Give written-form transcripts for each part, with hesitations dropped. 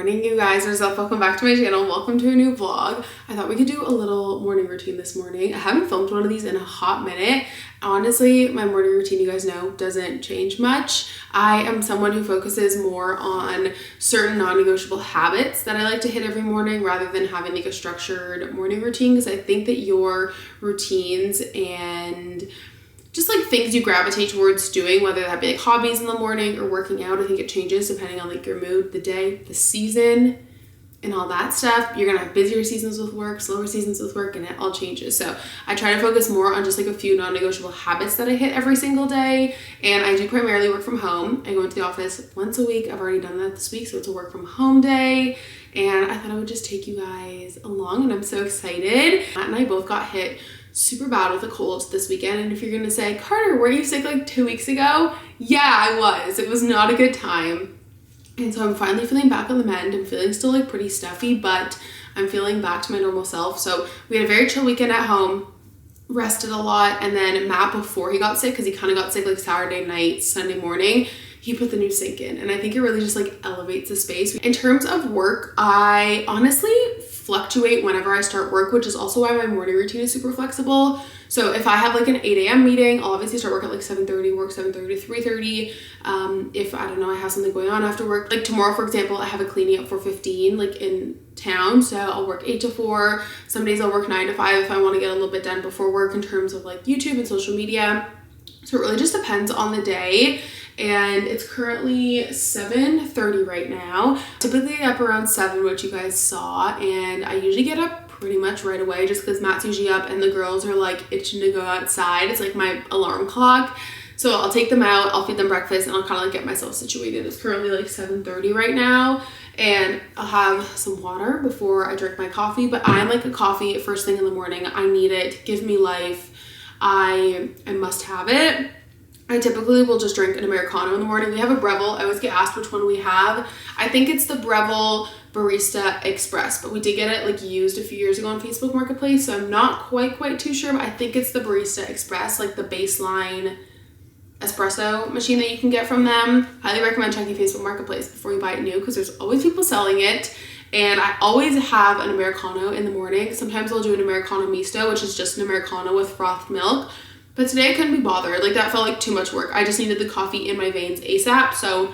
Morning, you guys. Welcome back to my channel. Welcome to a new vlog. I thought we could do a little morning routine this morning. I haven't filmed one of these in a hot minute. Honestly, my morning routine, you guys know, doesn't change much. I am someone who focuses more on certain non-negotiable habits that I like to hit every morning rather than having like a structured morning routine, because I think that your routines and just like things you gravitate towards doing, whether that be like hobbies in the morning or working out, I think it changes depending on like your mood, the day, the season, and all that stuff. You're gonna have busier seasons with work, slower seasons with work, and it all changes. So I try to focus more on just like a few non-negotiable habits that I hit every single day. And I do primarily work from home. I go into the office once a week. I've already done that this week, so it's a work from home day. And I thought I would just take you guys along, and I'm so excited. Matt and I both got hit super bad with a cold this weekend, and if you're gonna say, Carter, were you sick like 2 weeks ago? Yeah, I was. It was not a good time. And so I'm finally feeling back on the mend. I'm feeling still like pretty stuffy, but I'm feeling back to my normal self. So we had a very chill weekend at home, rested a lot, and then Matt, before he got sick, because he kind of got sick like Saturday night, Sunday morning, he put the new sink in, and I think it really just like elevates the space. In terms of work, I honestly fluctuate whenever I start work, which is also why my morning routine is super flexible. So if I have like an 8 a.m. meeting, I'll obviously start work at like 7:30, work 7:30 to 3:30. If I don't know, I have something going on after work, like tomorrow, for example, I have a cleaning at 4:15 like in town, so I'll work 8 to 4. Some days I'll work 9 to 5 if I want to get a little bit done before work in terms of like YouTube and social media. So it really just depends on the day. And it's currently 7:30 right now. Typically I get up around 7, which you guys saw, and I usually get up pretty much right away just because Matt's usually up and the girls are like itching to go outside. It's like my alarm clock. So I'll take them out, I'll feed them breakfast, and I'll kind of like get myself situated. It's currently like 7:30 right now, and I'll have some water before I drink my coffee. But I'm like a coffee first thing in the morning. I need it. Give me life. I must have it. I typically will just drink an Americano in the morning. We have a Breville. I always get asked which one we have. I think it's the Breville Barista Express, but we did get it like used a few years ago on Facebook Marketplace, so I'm not quite too sure, but I think it's the Barista Express, like the baseline espresso machine that you can get from them. Highly recommend checking Facebook Marketplace before you buy it new, because there's always people selling it. And I always have an Americano in the morning. Sometimes I'll do an Americano Misto, which is just an Americano with frothed milk. But today I couldn't be bothered. Like, that felt like too much work. I just needed the coffee in my veins ASAP. So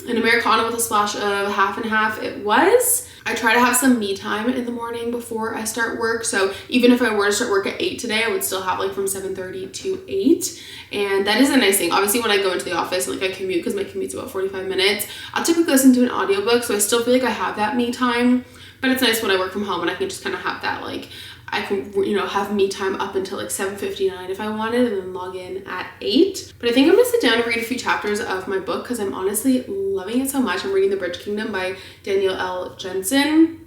an Americano with a splash of half and half it was. I try to have some me time in the morning before I start work. So even if I were to start work at 8 today, I would still have like from 7:30 to 8. And that is a nice thing. Obviously, when I go into the office and like I commute, because my commute's about 45 minutes, I'll typically listen to an audiobook. So I still feel like I have that me time. But it's nice when I work from home and I can just kind of have that, like, I can, you know, have me time up until like 7:59 if I wanted, and then log in at 8. But I think I'm gonna sit down and read a few chapters of my book, because I'm honestly loving it so much. I'm reading The Bridge Kingdom by Danielle L. Jensen,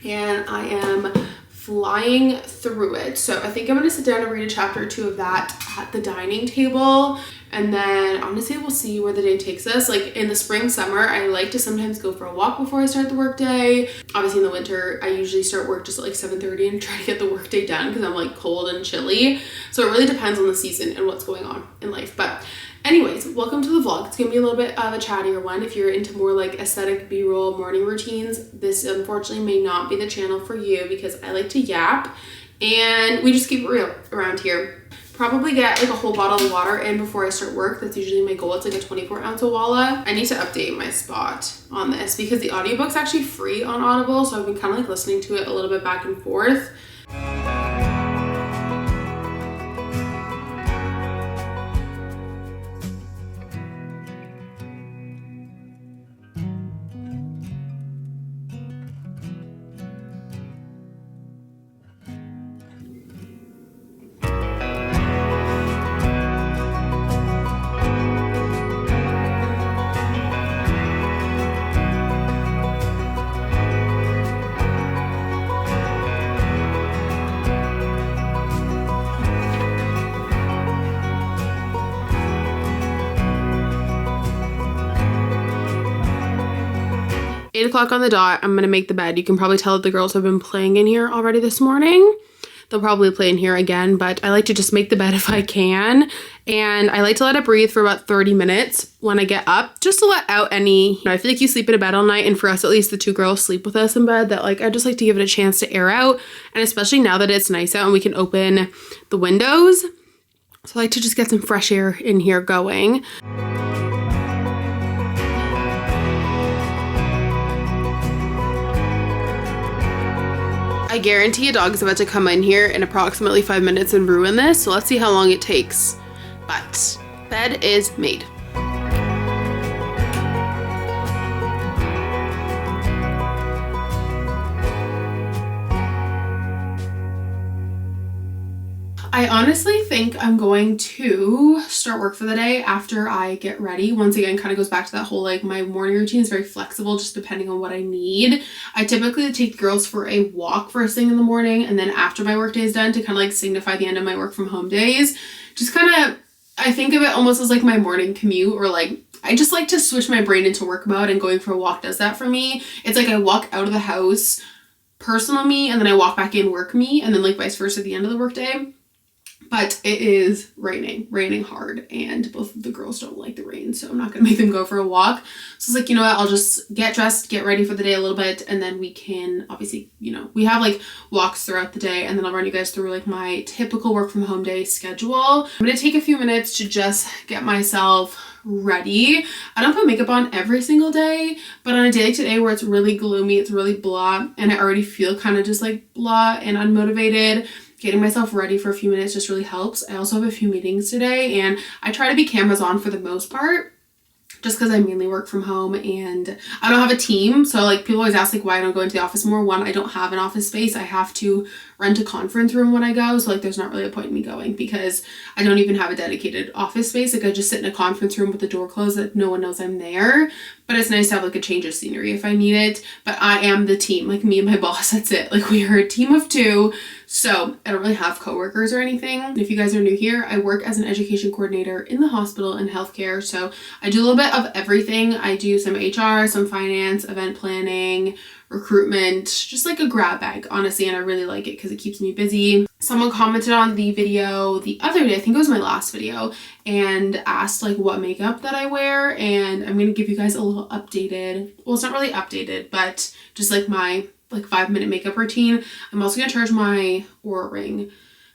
and I am flying through it. So I think I'm gonna sit down and read a chapter or 2 of that at the dining table. And then honestly, we'll see where the day takes us. Like in the spring, summer, I like to sometimes go for a walk before I start the workday. Obviously in the winter, I usually start work just at like 7:30 and try to get the workday done because I'm like cold and chilly. So it really depends on the season and what's going on in life. But anyways, welcome to the vlog. It's gonna be a little bit of a chattier one. If you're into more like aesthetic B-roll morning routines, this unfortunately may not be the channel for you, because I like to yap and we just keep it real around here. Probably get like a whole bottle of water in before I start work. That's usually my goal. It's like a 24-ounce Owala. I need to update my spot on this because the audiobook's actually free on Audible, so I've been kind of like listening to it a little bit back and forth. 8 o'clock on the dot, I'm gonna make the bed. You can probably tell that the girls have been playing in here already this morning. they'll probably play in here again, but I like to just make the bed if I can. And I like to let it breathe for about 30 minutes when I get up, just to let out any, I feel like you sleep in a bed all night, and for us, at least the 2 girls sleep with us in bed, that like, I just like to give it a chance to air out. And especially now that it's nice out and we can open the windows. So I like to just get some fresh air in here going. I guarantee a dog is about to come in here in approximately 5 minutes and ruin this, so let's see how long it takes. But bed is made. I honestly think I'm going to start work for the day after I get ready. Once again, kind of goes back to that whole, like, my morning routine is very flexible just depending on what I need. I typically take the girls for a walk first thing in the morning, and then after my work day is done to kind of like signify the end of my work from home days. Just kind of, I think of it almost as like my morning commute, or like, I just like to switch my brain into work mode, and going for a walk does that for me. It's like I walk out of the house, personal me, and then I walk back in, work me, and then like vice versa at the end of the work day. But it is raining hard, and both of the girls don't like the rain, so I'm not gonna make them go for a walk. So it's like, you know what, I'll just get dressed, get ready for the day a little bit, and then we can obviously, you know, we have like walks throughout the day, and then I'll run you guys through like my typical work from home day schedule. I'm gonna take a few minutes to just get myself ready. I don't put makeup on every single day, but on a day like today where it's really gloomy, it's really blah, and I already feel kind of just like blah and unmotivated, getting myself ready for a few minutes just really helps. I also have a few meetings today, and I try to be cameras on for the most part, just because I mainly work from home and I don't have a team. So like, people always ask like why I don't go into the office more. One, I don't have an office space. I have to rent a conference room when I go. So like, there's not really a point in me going because I don't even have a dedicated office space. Like, I just sit in a conference room with the door closed that no one knows I'm there. But it's nice to have like a change of scenery if I need it. But I am the team, like me and my boss, that's it. Like, we are a team of 2. So I don't really have coworkers or anything. If you guys are new here, I work as an education coordinator in the hospital and healthcare. So I do a little bit of everything. I do some HR, some finance, event planning, recruitment, just like a grab bag, honestly. And I really like it because it keeps me busy. Someone commented on the video the other day, I think it was my last video, and asked like what makeup that I wear. And I'm going to give you guys a little updated, well, it's not really updated, but just like my 5-minute makeup routine. I'm also going to charge my Oura ring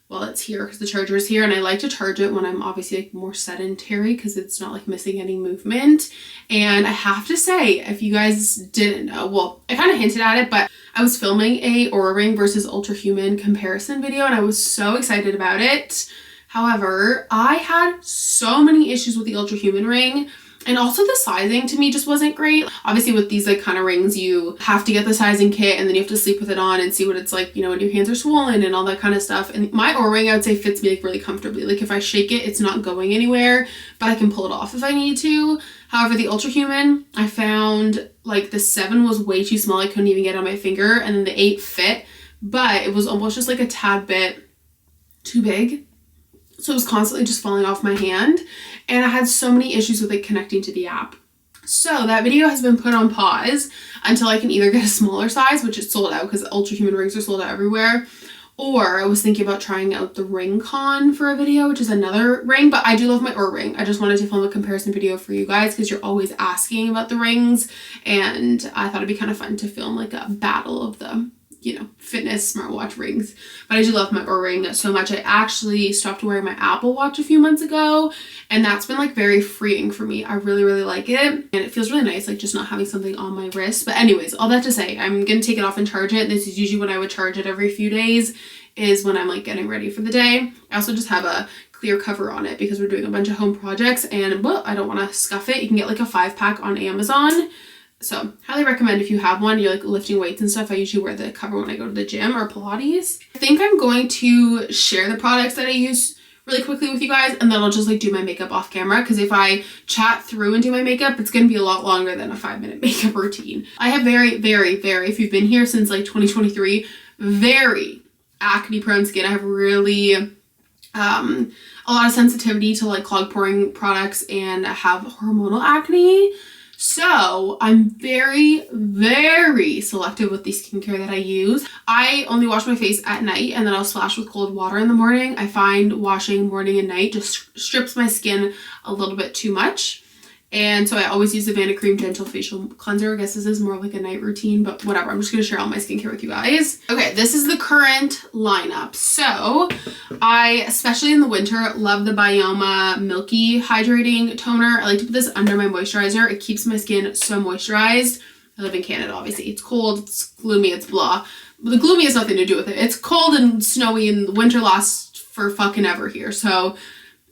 while it's here because the charger is here, and I like to charge it when I'm obviously like more sedentary because it's not like missing any movement. And I have to say, if you guys didn't know, well, I kind of hinted at it, but I was filming a Oura ring versus Ultra Human comparison video, and I was so excited about it. However, I had so many issues with the Ultra Human ring. And also the sizing to me just wasn't great. Obviously with these like kind of rings, you have to get the sizing kit, and then you have to sleep with it on and see what it's like, you know, when your hands are swollen and all that kind of stuff. And my Oura ring, I would say, fits me like really comfortably. Like, if I shake it, it's not going anywhere, but I can pull it off if I need to. However, the Ultra Human, I found like the 7 was way too small. I couldn't even get it on my finger, and then the 8 fit, but it was almost just like a tad bit too big. So it was constantly just falling off my hand, and I had so many issues with it connecting to the app. So that video has been put on pause until I can either get a smaller size, which is sold out because Ultra Human rings are sold out everywhere, or I was thinking about trying out the Ring Con for a video, which is another ring, but I do love my Oura ring. I just wanted to film a comparison video for you guys because you're always asking about the rings, and I thought it'd be kind of fun to film like a battle of the, you know, fitness smartwatch rings. But I do love my Oura ring so much. I actually stopped wearing my Apple Watch a few months ago, and that's been like very freeing for me. I really, really like it, and it feels really nice, like just not having something on my wrist. But anyways, all that to say, I'm gonna take it off and charge it. This is usually when I would charge it every few days, is when I'm like getting ready for the day. I also just have a clear cover on it because we're doing a bunch of home projects, and well, I don't want to scuff it. You can get like a 5-pack on Amazon. So highly recommend if you have one, you're like lifting weights and stuff. I usually wear the cover when I go to the gym or Pilates. I think I'm going to share the products that I use really quickly with you guys, and then I'll just like do my makeup off camera, because if I chat through and do my makeup, it's going to be a lot longer than a 5-minute makeup routine. I have very, if you've been here since like 2023, very acne prone skin. I have really a lot of sensitivity to like clog poring products, and I have hormonal acne. So I'm very, very selective with the skincare that I use. I only wash my face at night and then I'll splash with cold water in the morning. I find washing morning and night just strips my skin a little bit too much. And so I always use the Vanicream Gentle Facial Cleanser. I guess this is more of like a night routine, but whatever. I'm just going to share all my skincare with you guys. Okay, this is the current lineup. So I, especially in the winter, love the Bioma Milky Hydrating Toner. I like to put this under my moisturizer. It keeps my skin so moisturized. I live in Canada, obviously. It's cold, it's gloomy, it's blah. But the gloomy has nothing to do with it. It's cold and snowy and the winter lasts for fucking ever here. So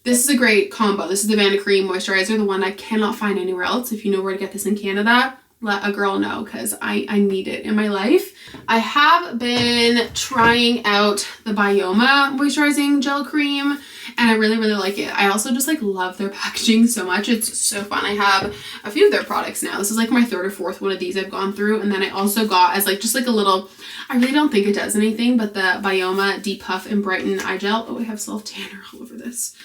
this is a great combo. This is the Vanicream moisturizer, the one I cannot find anywhere else. If you know where to get this in Canada, let a girl know because I need it in my life. I have been trying out the Bioma moisturizing gel cream and I really, really like it. I also just like love their packaging so much. It's so fun. I have a few of their products now. This is like my third or fourth one of these I've gone through. And then I also got as like just like a little, I really don't think it does anything, but the Bioma Depuff and Brighten Eye Gel. Oh, I have self tanner all over this.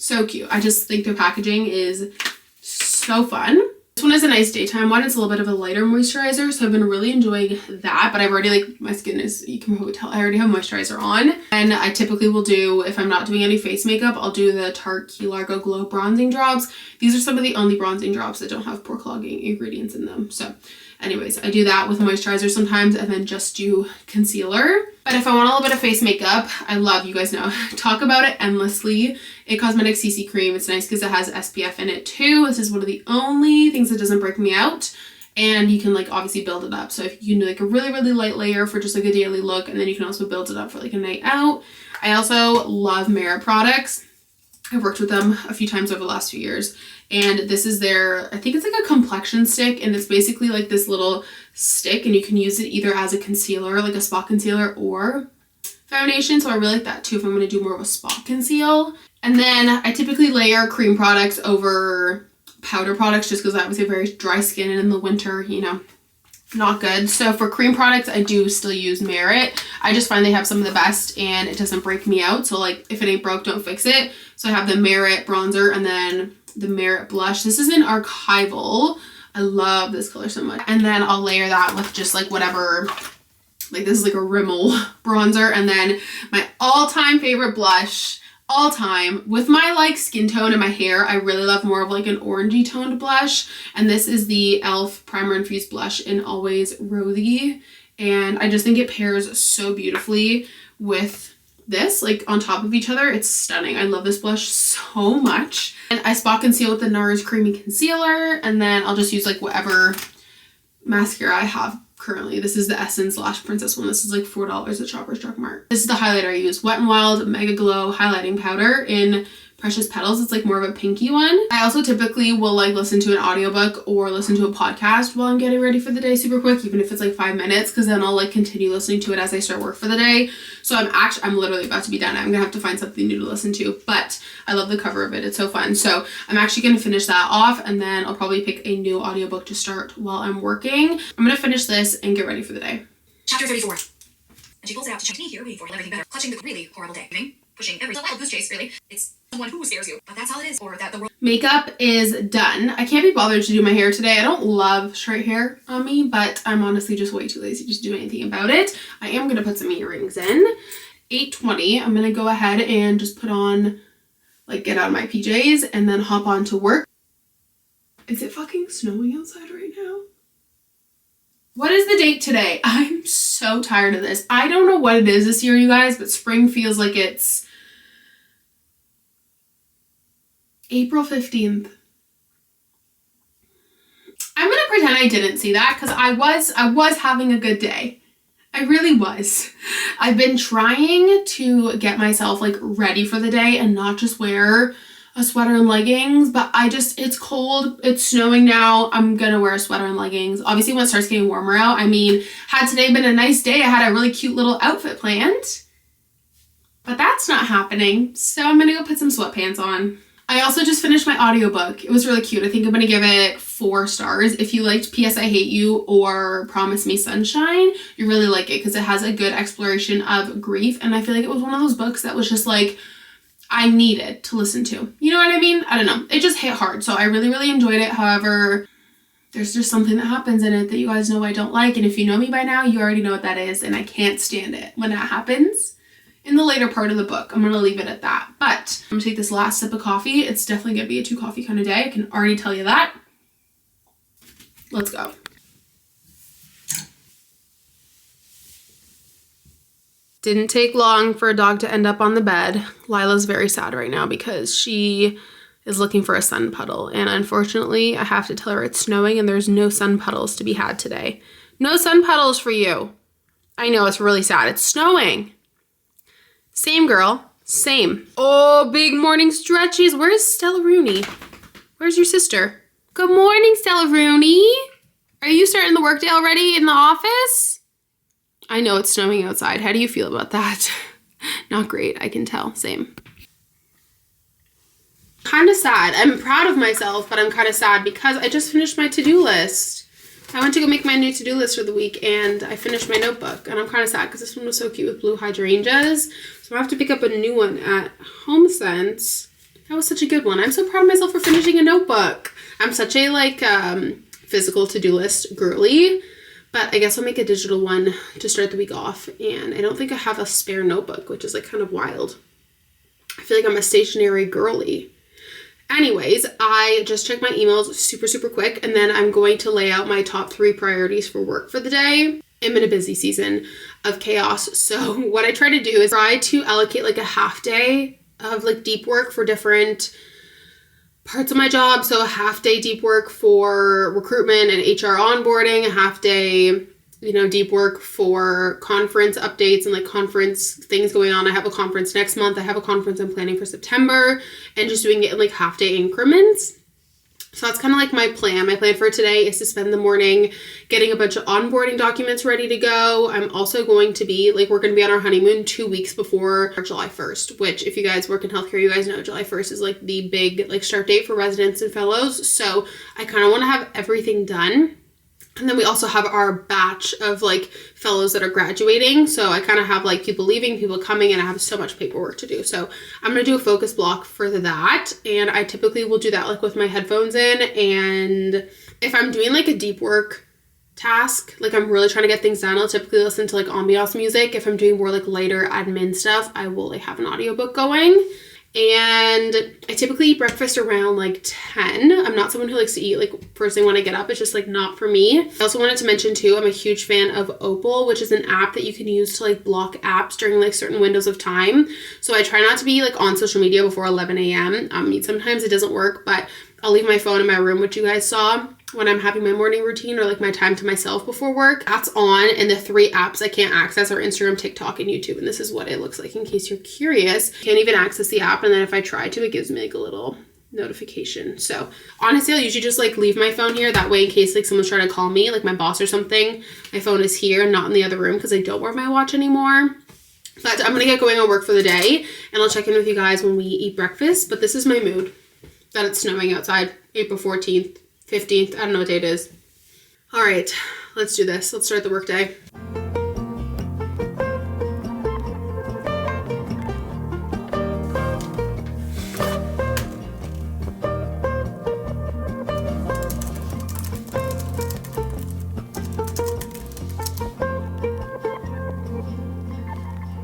So cute. I just think their packaging is so fun. This one is a nice daytime one. It's a little bit of a lighter moisturizer, so I've been really enjoying that. But I've already, like, my skin is, you can probably tell, I already have moisturizer on. And I typically will do, if I'm not doing any face makeup, I'll do the Tarte Key Largo Glow Bronzing Drops. These are some of the only bronzing drops that don't have pore clogging ingredients in them. So anyways, I do that with a moisturizer sometimes and then just do concealer. But if I want a little bit of face makeup, I love, you guys know, talk about it endlessly, A Cosmetics CC Cream. It's nice because it has SPF in it too. This is one of the only things that doesn't break me out. And you can like obviously build it up. So if you can do like a really, really light layer for just like a daily look, and then you can also build it up for like a night out. I also love Merit products. I've worked with them a few times over the last few years. And this is their, I think it's like a complexion stick, and it's basically like this little stick, and you can use it either as a concealer, like a spot concealer, or foundation. So I really like that too if I'm going to do more of a spot conceal. And then I typically layer cream products over powder products just because I obviously have very dry skin, and in the winter, you know, not good. So for cream products, I do still use Merit. I just find they have some of the best and it doesn't break me out. So like if it ain't broke, don't fix it. So I have the Merit bronzer and then the Merit blush. This is an Archival. I love this color so much. And then I'll layer that with just like whatever, like this is like a Rimmel bronzer. And then my all-time favorite blush, all time, with my like skin tone and my hair, I really love more of like an orangey toned blush. And this is the e.l.f. Primer Infused Blush in Always Rosy. And I just think it pairs so beautifully with this, like on top of each other. It's stunning. I love this blush so much. And I spot conceal with the NARS Creamy Concealer, and then I'll just use like whatever mascara I have currently. This is the Essence Lash Princess one. This is like $4 at Shoppers Drug Mart. This is the highlighter I use, Wet n Wild Mega Glow Highlighting Powder in Precious Petals. It's like more of a pinky one. I also typically will like listen to an audiobook or listen to a podcast while I'm getting ready for the day super quick, even if it's like 5 minutes, because then I'll like continue listening to it as I start work for the day. So I'm literally about to be done. I'm gonna have to find something new to listen to, but I love the cover of it. It's so fun. So I'm actually gonna finish that off, and then I'll probably pick a new audiobook to start while I'm working. I'm gonna finish this and get ready for the day. Chapter 34. And she pulls it out to check me here, waiting for everything better, clutching the really horrible day, pushing every wild goose chase, really. It's someone who scares you, but that's all it is, or that the world. Makeup is done. I can't be bothered to do my hair today. I don't love straight hair on me, but I'm honestly just way too lazy to do anything about it. I am gonna put some earrings in. 8:20, I'm gonna go ahead and just put on, like, get out of my PJs and then hop on to work. Is it fucking snowing outside right now? What is the date today? I'm so tired of this. I don't know what it is this year, you guys, but spring feels like it's April 15th. I'm gonna pretend I didn't see that because I was having a good day. I really was. I've been trying to get myself like ready for the day and not just wear a sweater and leggings, but it's cold, it's snowing now, I'm gonna wear a sweater and leggings. Obviously when it starts getting warmer out, I mean, had today been a nice day, I had a really cute little outfit planned, but that's not happening. So I'm gonna go put some sweatpants on. I also just finished my audiobook. It was really cute. I think I'm gonna give it 4 stars. If you liked P.S. I Hate You or Promise Me Sunshine, you really like it because it has a good exploration of grief, and I feel like it was one of those books that was just like, I needed to listen to. You know what I mean? I don't know. It just hit hard. So I really, really enjoyed it. However, There's just something that happens in it that you guys know I don't like. And if you know me by now, you already know what that is. And I can't stand it when that happens. In the later part of the book, I'm going to leave it at that. But I'm going to take this last sip of coffee. It's definitely going to be a 2 coffee kind of day. I can already tell you that. Let's go. Didn't take long for a dog to end up on the bed. Lila's very sad right now because she is looking for a sun puddle. And unfortunately, I have to tell her it's snowing and there's no sun puddles to be had today. No sun puddles for you. I know, it's really sad. It's snowing. Same girl. Same. Oh, big morning stretchies. Where's Stella Rooney? Where's your sister? Good morning, Stella Rooney. Are you starting the workday already in the office? I know it's snowing outside. How do you feel about that? Not great, I can tell. Same. Kind of sad. I'm proud of myself, but I'm kind of sad because I just finished my to-do list. I went to go make my new to-do list for the week and I finished my notebook. And I'm kind of sad because this one was so cute with blue hydrangeas. So I have to pick up a new one at HomeSense. That was such a good one. I'm so proud of myself for finishing a notebook. I'm such a physical to-do list girly. But I guess I'll make a digital one to start the week off. And I don't think I have a spare notebook, which is like kind of wild. I feel like I'm a stationary girly. Anyways, I just checked my emails super quick. And then I'm going to lay out my top 3 priorities for work for the day. I'm in a busy season of chaos. So what I try to do is try to allocate like a half day of like deep work for different parts of my job. So a half day deep work for recruitment and HR onboarding, a half day, deep work for conference updates and like conference things going on. I have a conference next month. I have a conference I'm planning for September and just doing it in like half day increments. So that's kind of like my plan. My plan for today is to spend the morning getting a bunch of onboarding documents ready to go. I'm also going to be, we're going to be on our honeymoon 2 weeks before July 1st, which if you guys work in healthcare, you guys know July 1st is like the big start date for residents and fellows. So I kind of want to have everything done. And then we also have our batch of fellows that are graduating. So I kind of have people leaving, people coming, and I have so much paperwork to do. So I'm going to do a focus block for that. And I typically will do that with my headphones in. And if I'm doing a deep work task, I'm really trying to get things done, I'll typically listen to ambiance music. If I'm doing more lighter admin stuff, I will have an audiobook going. And I typically eat breakfast around 10. I'm not someone who likes to eat first thing when I get up. It's just not for me. I also wanted to mention too, I'm a huge fan of Opal, which is an app that you can use to block apps during certain windows of time. So I try not to be on social media before 11 a.m. Sometimes it doesn't work, but I'll leave my phone in my room, which you guys saw when I'm having my morning routine or my time to myself before work. That's on, and the 3 apps I can't access are Instagram, TikTok, and YouTube. And this is what it looks like in case you're curious. Can't even access the app, and then if I try to, it gives me a little notification. So honestly, I'll usually just leave my phone here. That way, in case someone's trying to call me, my boss or something, my phone is here and not in the other room because I don't wear my watch anymore. But I'm gonna get going on work for the day, and I'll check in with you guys when we eat breakfast. But this is my mood that it's snowing outside, April 14th. 15th, I don't know what day it is. All right, let's do this. Let's start the workday.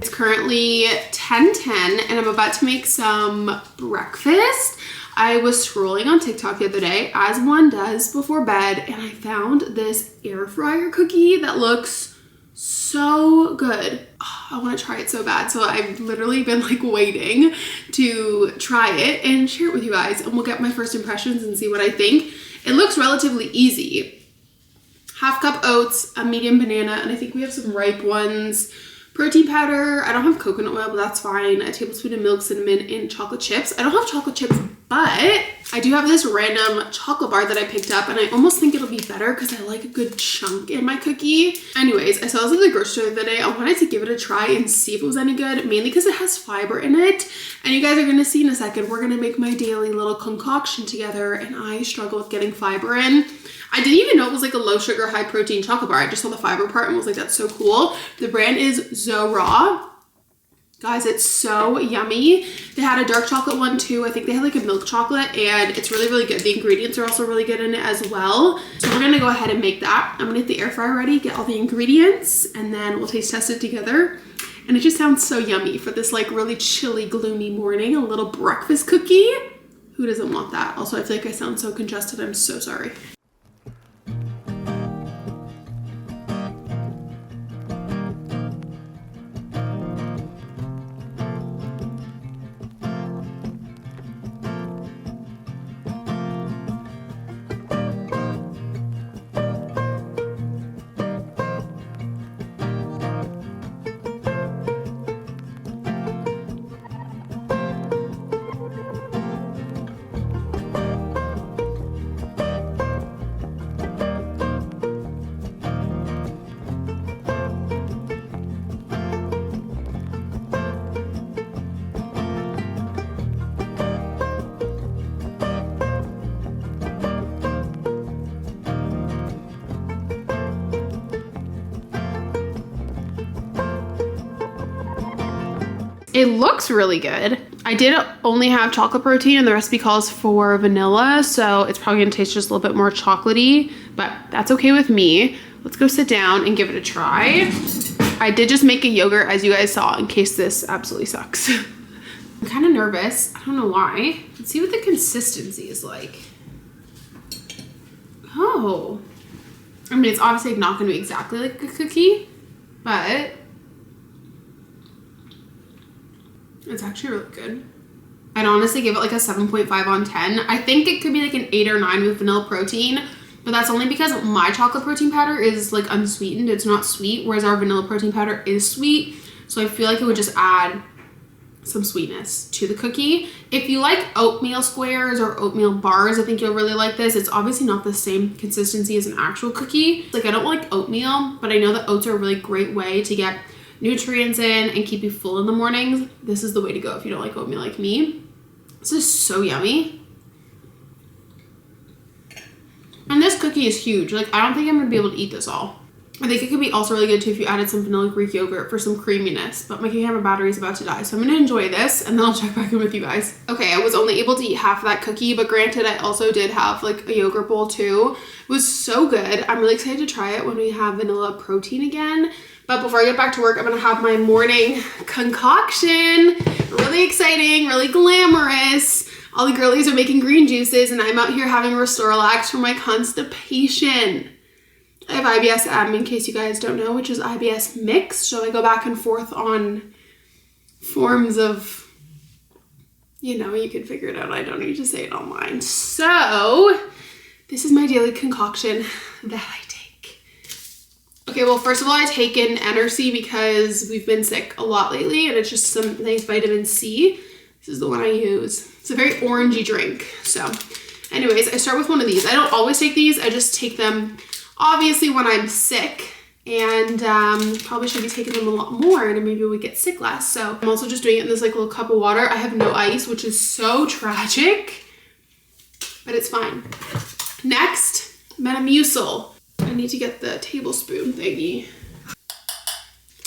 It's currently 10:10 and I'm about to make some breakfast. I was scrolling on TikTok the other day, as one does before bed, and I found this air fryer cookie that looks so good. Oh, I want to try it so bad. So I've literally been waiting to try it and share it with you guys, and we'll get my first impressions and see what I think. It looks relatively easy. 1/2 cup oats, a medium banana, and I think we have some ripe ones. Protein powder. I don't have coconut oil, but that's fine. A tablespoon of milk, cinnamon, and chocolate chips. I don't have chocolate chips, but I do have this random chocolate bar that I picked up, and I almost think it'll be better because I like a good chunk in my cookie. Anyways, I saw this at the grocery store the other day. I wanted to give it a try and see if it was any good, mainly because it has fiber in it. And you guys are going to see in a second, we're going to make my daily little concoction together, and I struggle with getting fiber in. I didn't even know it was a low sugar, high protein chocolate bar. I just saw the fiber part and was that's so cool. The brand is Zo Raw. Guys, it's so yummy. They had a dark chocolate one too. I think they had like a milk chocolate, and it's really, really good. The ingredients are also really good in it as well. So we're gonna go ahead and make that. I'm gonna get the air fryer ready, get all the ingredients, and then we'll taste test it together. And it just sounds so yummy for this like really chilly, gloomy morning. A little breakfast cookie. Who doesn't want that? Also, I feel like I sound so congested. I'm so sorry. It looks really good. I did only have chocolate protein and the recipe calls for vanilla, so it's probably gonna taste just a little bit more chocolatey, but that's okay with me. Let's go sit down and give it a try. I did just make a yogurt, as you guys saw, in case this absolutely sucks. I'm kind of nervous. I don't know why. Let's see what the consistency is like. Oh. I mean, it's obviously not gonna be exactly like a cookie, but it's actually really good. I'd honestly give it like a 7.5 on 10. I think it could be like an 8 or 9 with vanilla protein, but that's only because my chocolate protein powder is like unsweetened. It's not sweet, whereas our vanilla protein powder is sweet. So I feel like it would just add some sweetness to the cookie. If you like oatmeal squares or oatmeal bars, I think you'll really like this. It's obviously not the same consistency as an actual cookie. Like, I don't like oatmeal, but I know that oats are a really great way to get nutrients in and keep you full in the mornings. This is the way to go if you don't like oatmeal like me. This is so yummy. And this cookie is huge. Like, I don't think I'm gonna be able to eat this all. I think it could be also really good too if you added some vanilla Greek yogurt for some creaminess, but my camera battery is about to die, so I'm gonna enjoy this and then I'll check back in with you guys. Okay, I was only able to eat half of that cookie, but granted, I also did have like a yogurt bowl too. It was so good. I'm really excited to try it when we have vanilla protein again. But before I get back to work, I'm gonna have my morning concoction. Really exciting, really glamorous. All the girlies are making green juices and I'm out here having Restoralax for my constipation. I have IBS-M in case you guys don't know, which is IBS mixed. So I go back and forth on forms of, you know, you can figure it out. I don't need to say it online. So this is my daily concoction that I take. Okay, well, first of all, I take in NRC because we've been sick a lot lately and it's just some nice vitamin C. This is the one I use. It's a very orangey drink. So anyways, I start with one of these. I don't always take these. I just take them obviously when I'm sick, and probably should be taking them a lot more and maybe we get sick less. So I'm also just doing it in this like little cup of water. I have no ice, which is so tragic, but it's fine. Next, Metamucil. I need to get the tablespoon thingy.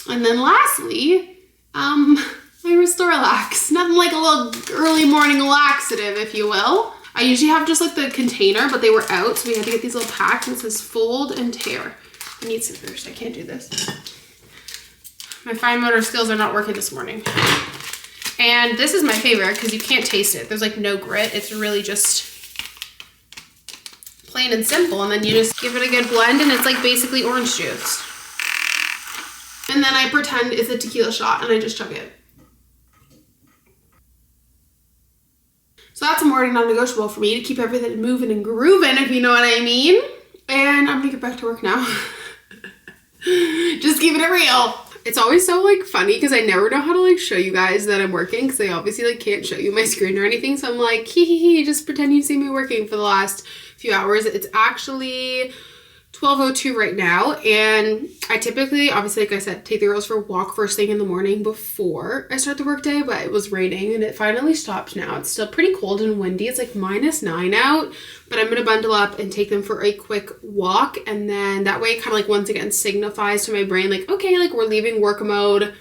And then lastly, my Restoralax. Nothing like a little early morning laxative, if you will. I usually have just like the container, but they were out, so we had to get these little packs. It says fold and tear. I need scissors, I can't do this. My fine motor skills are not working this morning. And this is my favorite because you can't taste it. There's like no grit. It's really just plain and simple, and then you just give it a good blend and it's like basically orange juice. And then I pretend it's a tequila shot and I just chug it. So that's a morning non-negotiable for me to keep everything moving and grooving, if you know what I mean. And I'm gonna get back to work now. Just keeping it real. It's always so like funny because I never know how to like show you guys that I'm working because I obviously like can't show you my screen or anything. So I'm like, hee hee hee, just pretend you see me working for the last few hours. It's actually 12:02 right now, and I typically, obviously, like I said, take the girls for a walk first thing in the morning before I start the workday, but it was raining and it finally stopped now. It's still pretty cold and windy. It's like -9 out, but I'm gonna bundle up and take them for a quick walk, and then that way it kind of like once again signifies to my brain like, okay, like we're leaving work mode,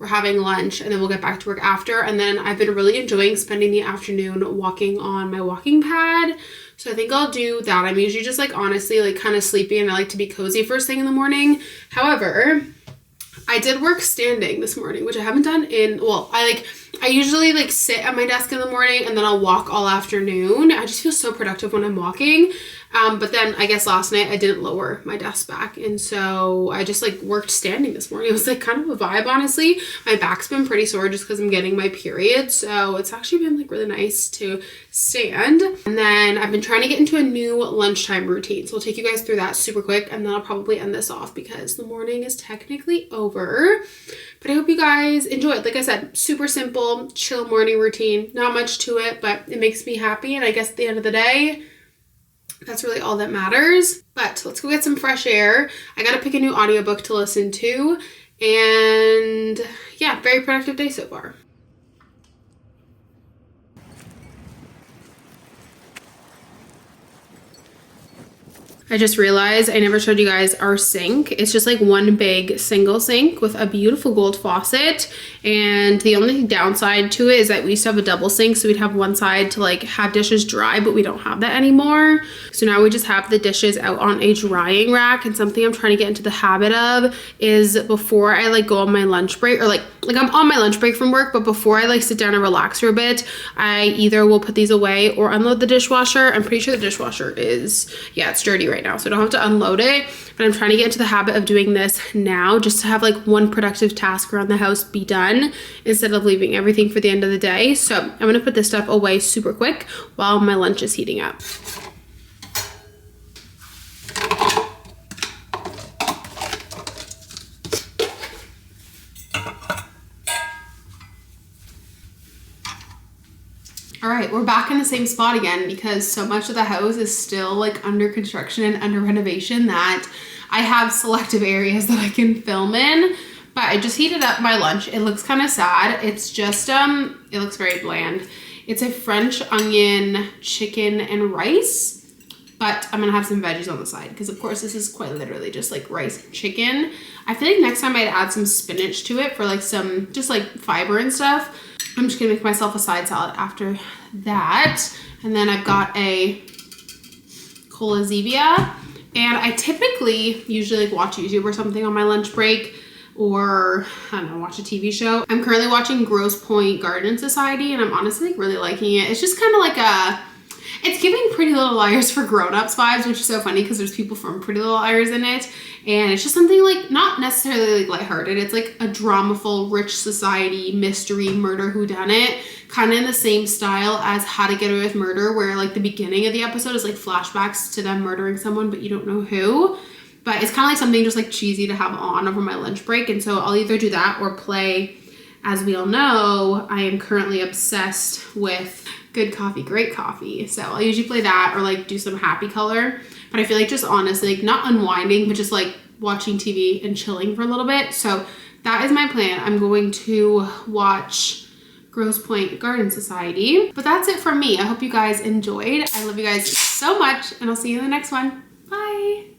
we're having lunch, and then we'll get back to work after. And then I've been really enjoying spending the afternoon walking on my walking pad. So I think I'll do that. I'm usually just like honestly like kind of sleepy, and I like to be cozy first thing in the morning. However, I did work standing this morning, which I haven't done in, well, I usually like sit at my desk in the morning and then I'll walk all afternoon. I just feel so productive when I'm walking. But then I guess last night I didn't lower my desk back. And so I just like worked standing this morning. It was like kind of a vibe, honestly. My back's been pretty sore just because I'm getting my period. So it's actually been like really nice to stand. And then I've been trying to get into a new lunchtime routine. So I'll take you guys through that super quick, and then I'll probably end this off because the morning is technically over. But I hope you guys enjoy it. Like I said, super simple, chill morning routine. Not much to it, but it makes me happy. And I guess at the end of the day, that's really all that matters. But let's go get some fresh air. I gotta pick a new audiobook to listen to. And yeah, very productive day so far. I just realized I never showed you guys our sink. It's just like one big single sink with a beautiful gold faucet. And the only downside to it is that we used to have a double sink, so we'd have one side to like have dishes dry, but we don't have that anymore. So now we just have the dishes out on a drying rack. And something I'm trying to get into the habit of is before I like go on my lunch break, or like I'm on my lunch break from work, but before I like sit down and relax for a bit, I either will put these away or unload the dishwasher. I'm pretty sure the dishwasher is, yeah, it's dirty right now, so I don't have to unload it. But I'm trying to get into the habit of doing this now, just to have like one productive task around the house be done instead of leaving everything for the end of the day. So I'm gonna put this stuff away super quick while my lunch is heating up. All right, we're back in the same spot again because so much of the house is still like under construction and under renovation that I have selective areas that I can film in. But I just heated up my lunch. It looks kind of sad. It's just, it looks very bland. It's a French onion, chicken, and rice. But I'm gonna have some veggies on the side because of course this is quite literally just like rice and chicken. I feel like next time I'd add some spinach to it for like some, just like fiber and stuff. I'm just gonna make myself a side salad after that. And then I've got a cola zevia. And I typically usually like watch YouTube or something on my lunch break, or I don't know, watch a TV show. I'm currently watching Grosse Pointe Garden Society, and I'm honestly like really liking it. It's just kind of like it's giving Pretty Little Liars for grown-ups vibes, which is so funny because there's people from Pretty Little Liars in it. And it's just something like not necessarily like lighthearted. It's like a dramaful, rich society, mystery, murder whodunit, kind of in the same style as How to Get Away with Murder, where like the beginning of the episode is like flashbacks to them murdering someone, but you don't know who. But it's kind of like something just like cheesy to have on over my lunch break. And so I'll either do that or play, as we all know, I am currently obsessed with Good Coffee, Great Coffee. So I'll usually play that or like do some Happy Color. But I feel like just honestly, like not unwinding, but just like watching TV and chilling for a little bit. So that is my plan. I'm going to watch Grosse Pointe Garden Society. But that's it from me. I hope you guys enjoyed. I love you guys so much, and I'll see you in the next one. Bye.